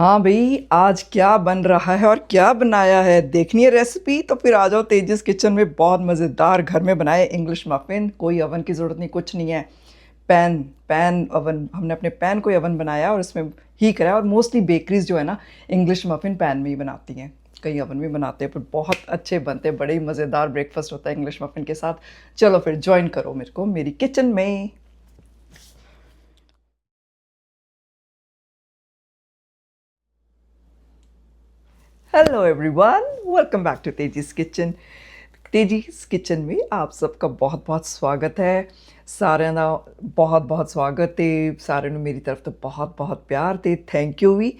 हाँ भाई, आज क्या बन रहा है और क्या बनाया है देखनी है रेसिपी। तो फिर आ जाओ तेजिस किचन में। बहुत मज़ेदार घर में बनाए इंग्लिश मफ़िन। कोई ओवन की ज़रूरत नहीं, कुछ नहीं है। पैन पैन ओवन, हमने अपने पैन को ओवन बनाया और इसमें ही करा। और मोस्टली बेकरीज जो है ना, इंग्लिश मफ़िन पैन में ही बनाती हैं। कई ओवन में बनाते हैं पर बहुत अच्छे बनते हैं। बड़े ही मज़ेदार ब्रेकफास्ट होता है इंग्लिश मफ़िन के साथ। चलो फिर ज्वाइन करो मेरे को मेरी किचन में। Hello everyone, welcome back to Teji's kitchen. Teji's kitchen में आप सबका बहुत बहुत स्वागत है। सारे ना बहुत बहुत स्वागत है। सारे ਨੂੰ मेरी तरफ तो बहुत बहुत प्यार ते थैंक यू भी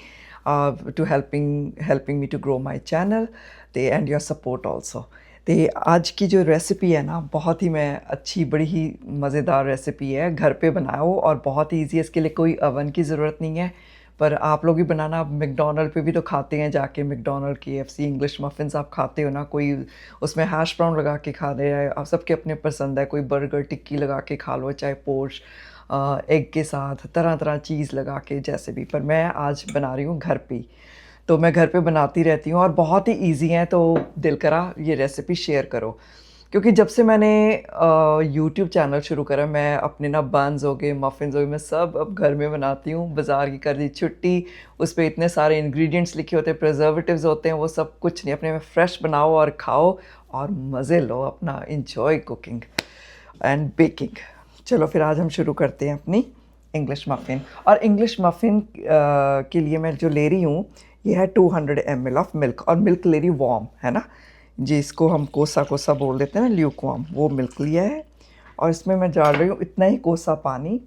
to helping me to grow my channel ते एंड योर सपोर्ट आल्सो। ते आज की जो रेसिपी है ना, बहुत ही मैं अच्छी, बड़ी ही मज़ेदार रेसिपी है। घर पे बनाओ और बहुत ही ईजी है। इसके लिए कोई ओवन की ज़रूरत नहीं है। पर आप लोग भी बनाना। आप मैकडॉनल्ड पे भी तो खाते हैं जाके, मैकडॉनल्ड KFC इंग्लिश मफ़िन्स आप खाते हो ना। कोई उसमें हैश ब्राउन लगा के खा रहे हैं, आप सबके अपने पसंद है। कोई बर्गर टिक्की लगा के खा लो, चाहे पोर्श एग के साथ, तरह तरह चीज़ लगा के, जैसे भी। पर मैं आज बना रही हूँ घर पे ही। तो मैं घर पे बनाती रहती हूँ और बहुत ही ईजी हैं। तो दिल करा ये रेसिपी शेयर करो। क्योंकि जब से मैंने यूट्यूब चैनल शुरू करा, मैं अपने ना बन्स हो गए, मफ़िन्स हो गए, मैं सब अब घर में बनाती हूँ। बाज़ार की कर दी छुट्टी। उस पे इतने सारे इंग्रेडिएंट्स लिखे होते हैं, प्रिजर्वेटिव्स होते हैं, वो सब कुछ नहीं। अपने में फ्रेश बनाओ और खाओ और मज़े लो अपना। Enjoy cooking and baking. चलो फिर आज हम शुरू करते हैं अपनी इंग्लिश मफ़िन। और इंग्लिश मफ़िन के लिए मैं जो ले रही हूँ, ये है 200 ml ऑफ मिल्क। और मिल्क ले रही वार्म है ना, जिसको हम कोसा कोसा बोल देते हैं ना, ल्यूक वार्म, वो मिल्क लिया है। और इसमें मैं डाल रही हूँ इतना ही कोसा पानी,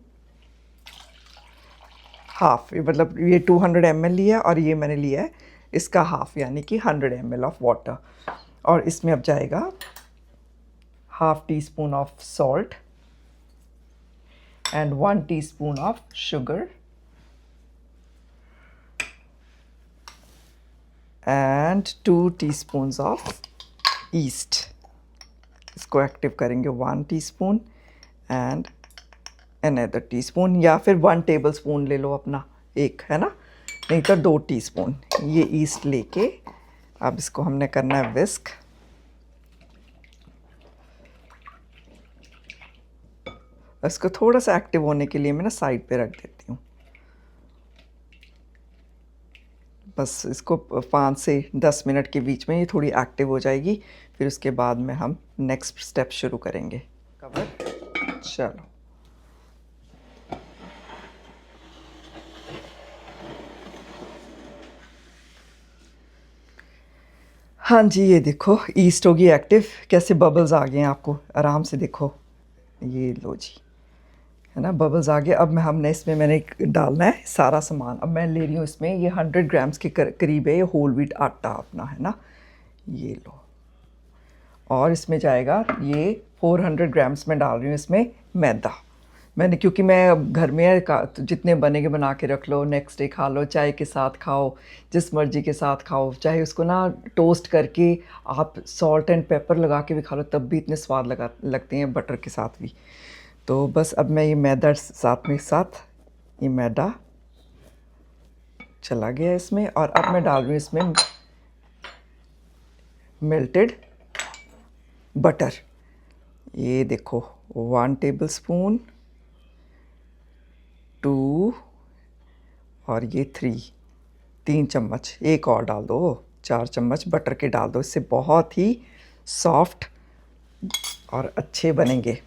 हाफ। मतलब ये 200 ml लिया और ये मैंने लिया है इसका हाफ, यानी कि 100 ml ऑफ वाटर। और इसमें अब जाएगा half tea spoon of salt and 1 teaspoon of sugar and 2 teaspoons of yeast. इसको एक्टिव करेंगे 1 टीस्पून एंड अनदर टीस्पून, या फिर 1 टेबलस्पून ले लो अपना, एक है ना, नहीं तो 2 टीस्पून ये ईस्ट लेके अब इसको हमने करना है विस्क। इसको थोड़ा सा एक्टिव होने के लिए मैं ना साइड पे रख देती हूँ। बस इसको 5 से 10 मिनट के बीच में ये थोड़ी एक्टिव हो जाएगी। फिर उसके बाद में हम नेक्स्ट स्टेप शुरू करेंगे। कवर, चलो। हाँ जी, ये देखो ईस्ट होगी एक्टिव। कैसे बबल्स आ गए हैं, आपको आराम से देखो। ये लो जी, है ना, बबल्स आ गए। अब हमने इसमें मैंने डालना है सारा सामान। अब मैं ले रही हूँ इसमें, ये 100 ग्राम्स के करीब है, ये होल व्हीट आटा अपना, है ना, ये लो। और इसमें जाएगा ये 400 ग्राम्स में डाल रही हूँ इसमें मैदा। मैंने, क्योंकि मैं अब घर में है, तो जितने बनेंगे बना के रख लो, नेक्स्ट डे खा लो, चाय के साथ खाओ, जिस मर्ज़ी के साथ खाओ। चाहे उसको ना टोस्ट करके आप सॉल्ट एंड पेपर लगा के भी खा लो, तब भी इतने स्वाद लगते हैं, बटर के साथ भी। तो बस अब मैं ये मैदा साथ ये मैदा चला गया इसमें। और अब मैं डाल रही हूँ इसमें मेल्टेड बटर। ये देखो 1 टेबलस्पून, 2 और ये 3 चम्मच। एक और डाल दो, 4 चम्मच बटर के डाल दो। इससे बहुत ही सॉफ्ट और अच्छे बनेंगे।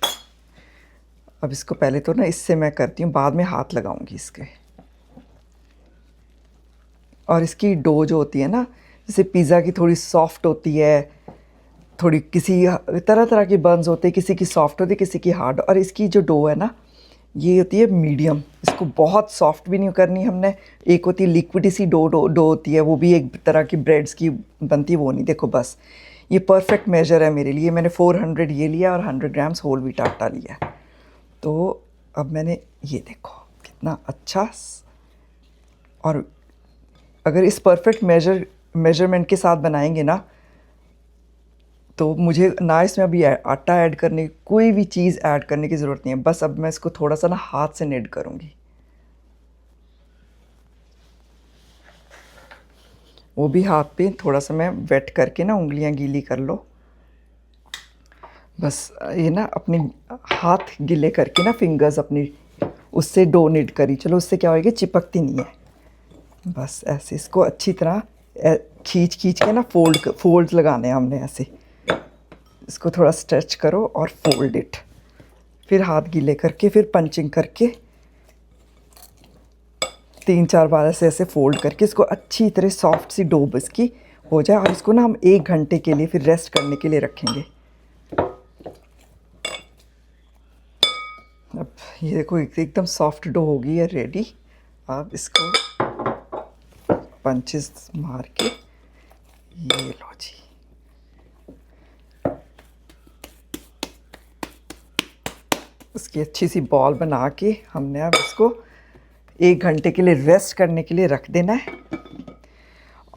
अब इसको पहले तो ना इससे मैं करती हूँ, बाद में हाथ लगाऊंगी इसके। और इसकी डो जो होती है ना, जैसे पिज़्ज़ा की थोड़ी सॉफ्ट होती है, थोड़ी किसी तरह तरह के बन्स होते हैं, किसी की सॉफ्ट होती है, किसी की हार्ड। और इसकी जो डो है ना, ये होती है मीडियम। इसको बहुत सॉफ्ट भी नहीं करनी हमने। एक होती है लिक्विड सी डो होती है, वो भी एक तरह की ब्रेड्स की बनती है, वो नहीं। देखो बस ये परफेक्ट मेजर है मेरे लिए। मैंने 400 ये लिया और 100 ग्राम्स होल व्हीट आटा लिया। तो अब मैंने, ये देखो कितना अच्छा। और अगर इस परफेक्ट मेजरमेंट के साथ बनाएंगे ना, तो मुझे ना इसमें अभी आटा ऐड करने, कोई भी चीज़ ऐड करने की ज़रूरत नहीं है। बस अब मैं इसको थोड़ा सा ना हाथ से निड करूँगी। वो भी हाथ पे थोड़ा सा मैं वेट करके ना उंगलियां गीली कर लो। बस ये ना अपने हाथ गीले करके ना फिंगर्स अपनी उससे डो निड करी चलो, उससे क्या होएगी चिपकती नहीं है। बस ऐसे इसको अच्छी तरह खींच खींच के ना फोल्ड लगाने हैं हमने ऐसे। इसको थोड़ा स्ट्रेच करो और फोल्ड इट, फिर हाथ गीले करके फिर पंचिंग करके 3-4 बार ऐसे ऐसे फोल्ड करके इसको अच्छी तरह सॉफ्ट सी डो इसकी हो जाए। और इसको ना हम 1 घंटे के लिए फिर रेस्ट करने के लिए रखेंगे। अब ये देखो एकदम सॉफ्ट डो होगी है रेडी। अब इसको पंचेस मार के ये लो जी, उसकी अच्छी सी बॉल बना के हमने अब इसको 1 घंटे के लिए रेस्ट करने के लिए रख देना है।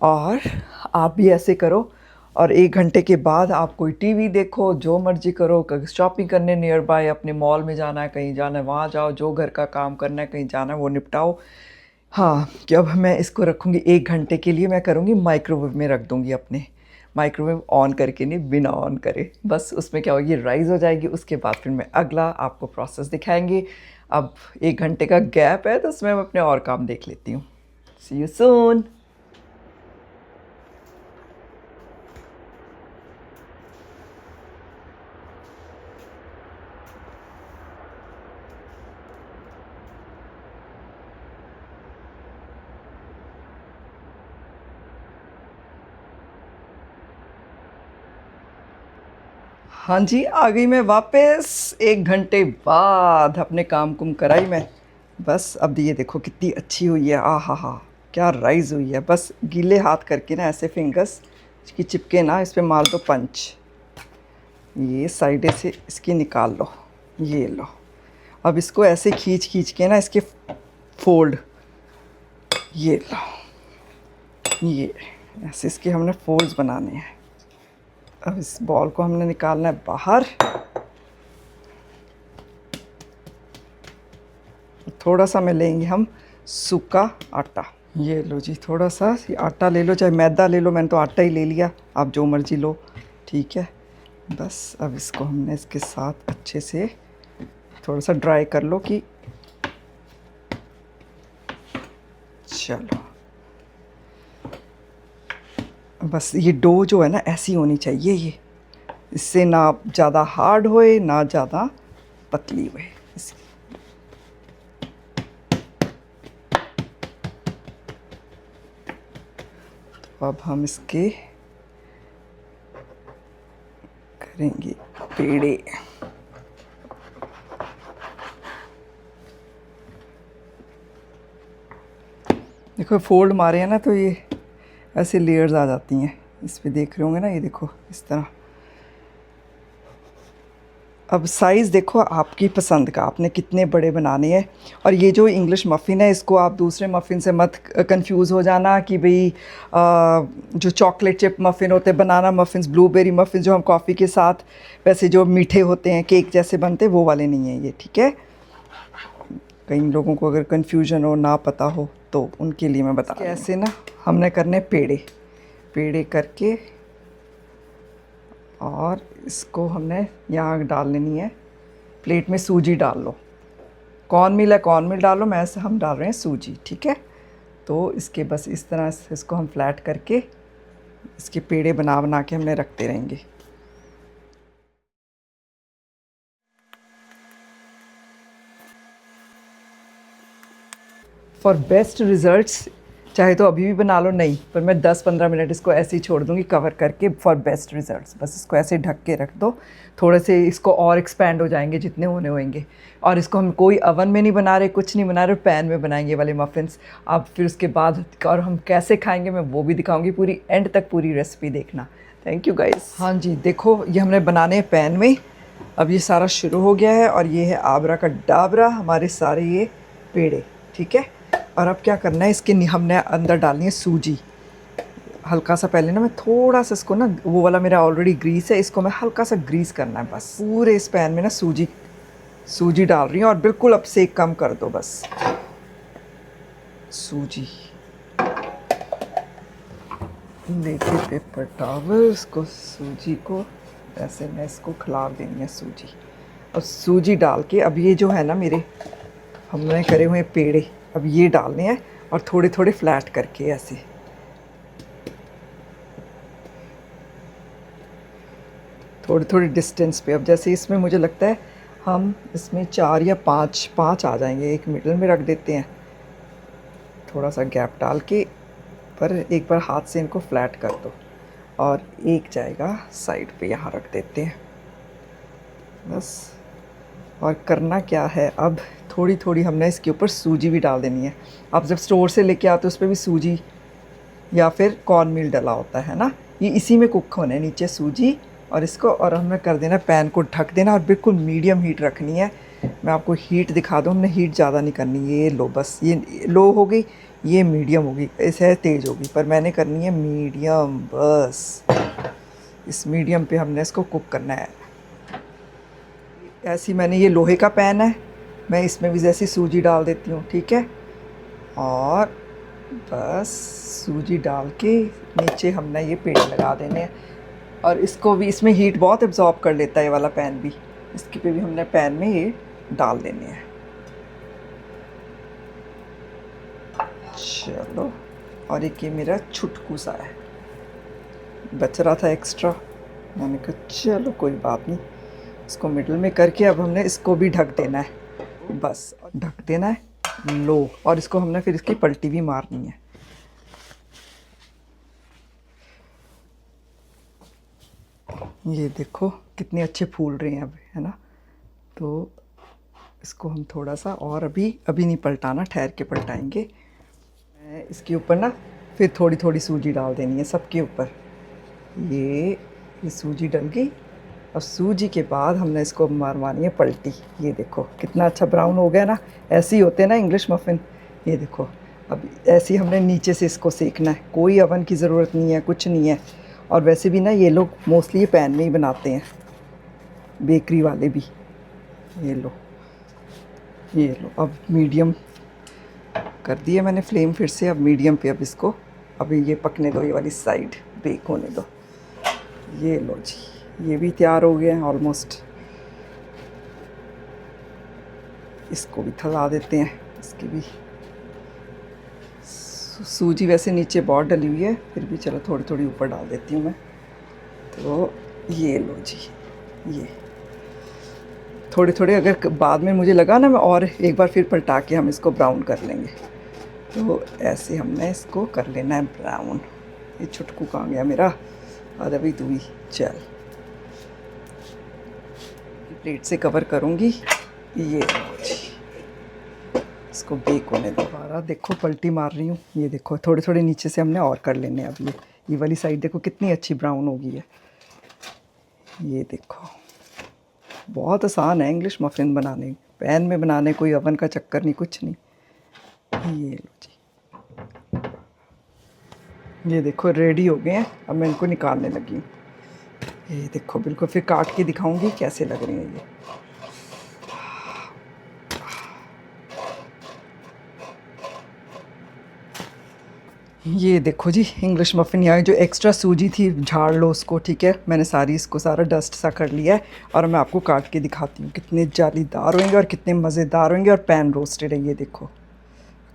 और आप भी ऐसे करो। और 1 घंटे के बाद आप कोई टीवी देखो, जो मर्जी करो, कहीं शॉपिंग करने नियर बाय अपने मॉल में जाना है, कहीं जाना है वहाँ जाओ, जो घर का काम करना है कहीं जाना है वो निपटाओ। हाँ कि अब मैं इसको रखूँगी 1 घंटे के लिए, मैं करूँगी माइक्रोवेव में रख दूँगी अपने। माइक्रोवेव ऑन करके नहीं, बिना ऑन करे, बस उसमें क्या होगी राइज़ हो जाएगी। उसके बाद फिर मैं अगला आपको प्रोसेस दिखाएंगे। अब 1 घंटे का गैप है तो उसमें मैं अपने और काम देख लेती हूँ। सी यू सून। हाँ जी, आ गई मैं वापस 1 घंटे बाद। अपने काम कुम कराई मैं। बस अब ये देखो कितनी अच्छी हुई है। आ हा हा, क्या राइज़ हुई है। बस गीले हाथ करके ना ऐसे फिंगर्स की चिपके ना, इस पर मार दो पंच। ये साइडे से इसकी निकाल लो, ये लो। अब इसको ऐसे खींच खींच के ना इसके फोल्ड, ये लो, ये ऐसे इसके हमने फोल्ड्स बनाने हैं। अब इस बॉल को हमने निकालना है बाहर। थोड़ा सा में लेंगे हम सूखा आटा। ये लो जी, थोड़ा सा आटा ले लो, चाहे मैदा ले लो, मैंने तो आटा ही ले लिया, आप जो मर्जी लो, ठीक है। बस अब इसको हमने इसके साथ अच्छे से थोड़ा सा ड्राई कर लो कि चलो। बस ये डो जो है ना ऐसी होनी चाहिए, ये इससे ना ज़्यादा हार्ड होए ना ज़्यादा पतली होए। तो अब हम इसके करेंगे पेड़े। देखो फोल्ड मारे हैं ना तो ये ऐसे लेयर्स आ जाती हैं। इस पे देख रहे होंगे ना, ये देखो इस तरह। अब साइज़ देखो आपकी पसंद का, आपने कितने बड़े बनाने हैं। और ये जो इंग्लिश मफ़िन है इसको आप दूसरे मफ़िन से मत कंफ्यूज हो जाना कि भाई जो चॉकलेट चिप मफ़िन होते हैं, बनाना मफ़िन्स, ब्लूबेरी मफ़िन जो हम कॉफ़ी के साथ वैसे जो मीठे होते हैं केक जैसे बनते हैं, वो वाले नहीं हैं ये, ठीक है। कई लोगों को अगर कन्फ्यूजन हो, ना पता हो, तो उनके लिए मैं बता, ऐसे ना हमने करने पेड़े पेड़े करके, और इसको हमने यहाँ डाल लेनी है प्लेट में। सूजी डाल लो, कॉर्न मिल है कॉर्न मिल डालो, मैं से हम डाल रहे हैं सूजी, ठीक है। तो इसके बस इस तरह से इसको हम फ्लैट करके इसके पेड़े बना बना के हमने रखते रहेंगे। फॉर बेस्ट रिज़ल्ट्स चाहे तो अभी भी बना लो, नहीं पर मैं 10-15 मिनट इसको ऐसे ही छोड़ दूँगी कवर करके फॉर बेस्ट रिज़ल्ट्स। बस इसको ऐसे ढक के रख दो, थोड़े से इसको और एक्सपैंड हो जाएंगे जितने होने होंगे। और इसको हम कोई अवन में नहीं बना रहे, कुछ नहीं बना रहे, पैन में बनाएंगे वाले मफ़िन्स। अब फिर उसके बाद और हम कैसे खाएँगे मैं वो भी दिखाऊँगी, पूरी एंड तक पूरी रेसिपी देखना। Thank you guys. हाँ जी, देखो ये हमने बनाने हैं पैन में। अब ये सारा शुरू हो गया है और ये है आबरा का डाबरा, हमारे सारे ये पेड़े, ठीक है। और अब क्या करना है, इसके हमने अंदर डालनी है सूजी। हल्का सा पहले ना मैं थोड़ा सा इसको ना, वो वाला मेरा ऑलरेडी ग्रीस है, इसको मैं हल्का सा ग्रीस करना है बस। पूरे इस पैन में ना सूजी डाल रही हूँ और बिल्कुल अब सेक कम कर दो बस। सूजी लेके पेपर टॉवल इसको सूजी को ऐसे मैं इसको खिलार देनी है सूजी। और सूजी डाल के अब ये जो है ना मेरे हमने करे हुए पेड़े अब ये डालने हैं और थोड़े थोड़े फ्लैट करके ऐसे थोड़ी थोड़ी डिस्टेंस पे। अब जैसे इसमें मुझे लगता है हम इसमें 4 या 5 आ जाएंगे। एक मिडल में रख देते हैं थोड़ा सा गैप डाल के, पर एक बार हाथ से इनको फ्लैट कर दो और एक जाएगा साइड पे यहाँ रख देते हैं बस। और करना क्या है अब थोड़ी थोड़ी हमने इसके ऊपर सूजी भी डाल देनी है। आप जब स्टोर से लेके आते हो उस पर भी सूजी या फिर कॉर्न मील डला होता है ना, ये इसी में कुक होना है नीचे सूजी और इसको। और हमने कर देना पैन को ढक देना और बिल्कुल मीडियम हीट रखनी है। मैं आपको हीट दिखा दूँ, हमने हीट ज़्यादा नहीं करनी, ये लो बस, ये लो हो गई, ये मीडियम होगी, ऐसे तेज़ होगी, पर मैंने करनी है मीडियम बस। इस मीडियम पे हमने इसको कुक करना है। ऐसी मैंने ये लोहे का पैन है, मैं इसमें भी जैसी सूजी डाल देती हूँ, ठीक है। और बस सूजी डाल के नीचे हमने ये पेड़ लगा देने हैं और इसको भी, इसमें हीट बहुत एब्जॉर्ब कर लेता है ये वाला पैन भी, इसके पे भी हमने पैन में ये डाल देने हैं। चलो, और एक ये मेरा छुटकू सा है, बच रहा था एक्स्ट्रा, मैंने कहा चलो कोई बात नहीं, इसको मिडल में करके अब हमने इसको भी ढक देना है, बस ढक देना है लो। और इसको हमने फिर इसकी पलटी भी मारनी है। ये देखो कितने अच्छे फूल रहे हैं अब, है ना। तो इसको हम थोड़ा सा और अभी नहीं पलटाना, ठहर के पलटाएंगे। इसके ऊपर ना फिर थोड़ी थोड़ी सूजी डाल देनी है सबके ऊपर। ये सूजी डल गई और सूजी के बाद हमने इसको मारवानी है पलटी। ये देखो कितना अच्छा ब्राउन हो गया ना, ऐसे ही होते हैं ना इंग्लिश मफ़िन। ये देखो अब ऐसे ही हमने नीचे से इसको सेकना है, कोई ओवन की ज़रूरत नहीं है, कुछ नहीं है। और वैसे भी ना ये लोग मोस्टली ये पैन में ही बनाते हैं, बेकरी वाले भी। ये लो अब मीडियम कर दिए मैंने फ्लेम फिर से, अब मीडियम पे अब इसको अभी ये पकने दो, ये वाली साइड बेक होने दो। ये लो जी, ये भी तैयार हो गए हैं ऑलमोस्ट। इसको भी थला देते हैं, इसकी भी सूजी वैसे नीचे बहुत डली हुई है, फिर भी चलो थोड़ी थोड़ी ऊपर डाल देती हूँ मैं। तो ये लो जी, ये थोड़े थोड़े, अगर बाद में मुझे लगा ना मैं और एक बार फिर पलटा के हम इसको ब्राउन कर लेंगे। तो ऐसे हमने इसको कर लेना है ब्राउन। ये छुटकू कहाँ गया मेरा, और अभी तू भी चल। प्लेट से कवर करूँगी, ये इसको बेक होने दोबारा। देखो पलटी मार रही हूँ, ये देखो थोड़े थोड़े नीचे से हमने और कर लेने हैं। अब ये वाली साइड देखो कितनी अच्छी ब्राउन हो गई है। ये देखो बहुत आसान है इंग्लिश मफ़िन बनाने, पैन में बनाने, कोई ओवन का चक्कर नहीं, कुछ नहीं। ये लो जी, ये देखो रेडी हो गए हैं। अब मैं इनको निकालने लगी हूँ। ये देखो बिल्कुल, फिर काट के दिखाऊंगी कैसे लग रहे हैं ये देखो जी इंग्लिश मफ़िन। यहाँ जो एक्स्ट्रा सूजी थी झाड़ लो उसको, ठीक है। मैंने इसको सारा डस्ट सा कर लिया है और मैं आपको काट के दिखाती हूँ कितने जालीदार होंगे और कितने मज़ेदार होंगे। और पैन रोस्टेड है, ये देखो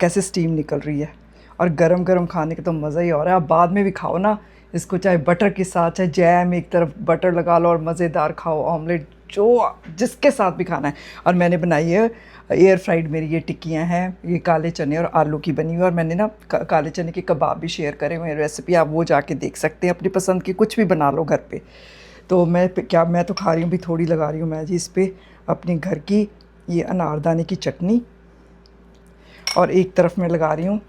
कैसे स्टीम निकल रही है। और गरम गरम खाने का तो मज़ा ही और है। आप बाद में भी खाओ ना इसको, चाहे बटर के साथ, चाहे जैम, एक तरफ बटर लगा लो और मज़ेदार खाओ, ऑमलेट, जो जिसके साथ भी खाना है। और मैंने बनाई है एयर फ्राइड, मेरी ये टिक्कियाँ हैं, ये काले चने और आलू की बनी हुई। और मैंने ना काले चने के कबाब भी शेयर करे हुए हैं रेसिपी, आप वो जाके देख सकते हैं। अपनी पसंद की कुछ भी बना लो घर पे। तो मैं तो खा रही हूँ, भी थोड़ी लगा रही हूँ मैं जी इस पर अपनी घर की ये अनारदाने की चटनी। और एक तरफ मैं लगा रही हूँ,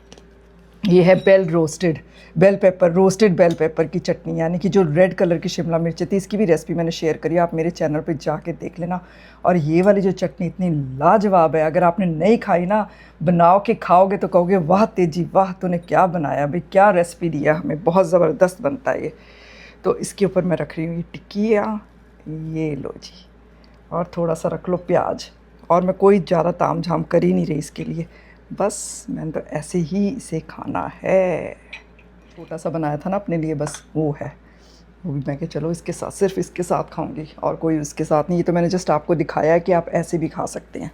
ये है रोस्टेड बेल पेपर की चटनी, यानी कि जो रेड कलर की शिमला मिर्च थी, इसकी भी रेसिपी मैंने शेयर करी है, आप मेरे चैनल पे जाके देख लेना। और ये वाली जो चटनी इतनी लाजवाब है, अगर आपने नहीं खाई ना, बनाओ के खाओगे तो कहोगे वाह तेजी वाह, तूने क्या बनाया भाई, क्या रेसिपी दिया हमें, बहुत ज़बरदस्त बनता है ये। तो इसके ऊपर मैं रख रही हूँ ये टिक्कियाँ, ये लो जी। और थोड़ा सा रख लो प्याज। और मैं कोई ज़्यादा ताम झाम कर ही नहीं रही इसके लिए, बस मैंने तो ऐसे ही इसे खाना है। छोटा सा बनाया था ना अपने लिए, बस वो है। वो भी मैं कि चलो इसके साथ, सिर्फ इसके साथ खाऊंगी और कोई इसके साथ नहीं। ये तो मैंने जस्ट आपको दिखाया है कि आप ऐसे भी खा सकते हैं।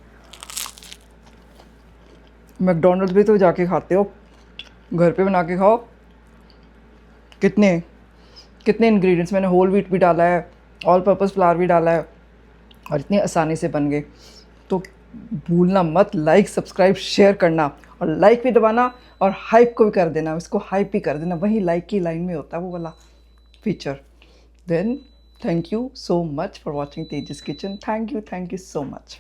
मैकडोनल्ड्स भी तो जाके खाते हो, घर पे बना के खाओ। कितने कितने इंग्रेडिएंट्स, मैंने होल व्हीट भी डाला है, ऑल पर्पस फ्लावर भी डाला है और इतनी आसानी से बन गए। तो भूलना मत लाइक सब्सक्राइब शेयर करना, और लाइक भी दबाना और हाइप को भी कर देना, इसको हाइप भी कर देना, वही लाइक की लाइन में होता है वो वाला feature. Then thank you so much for watching Teji's kitchen. Thank you so much.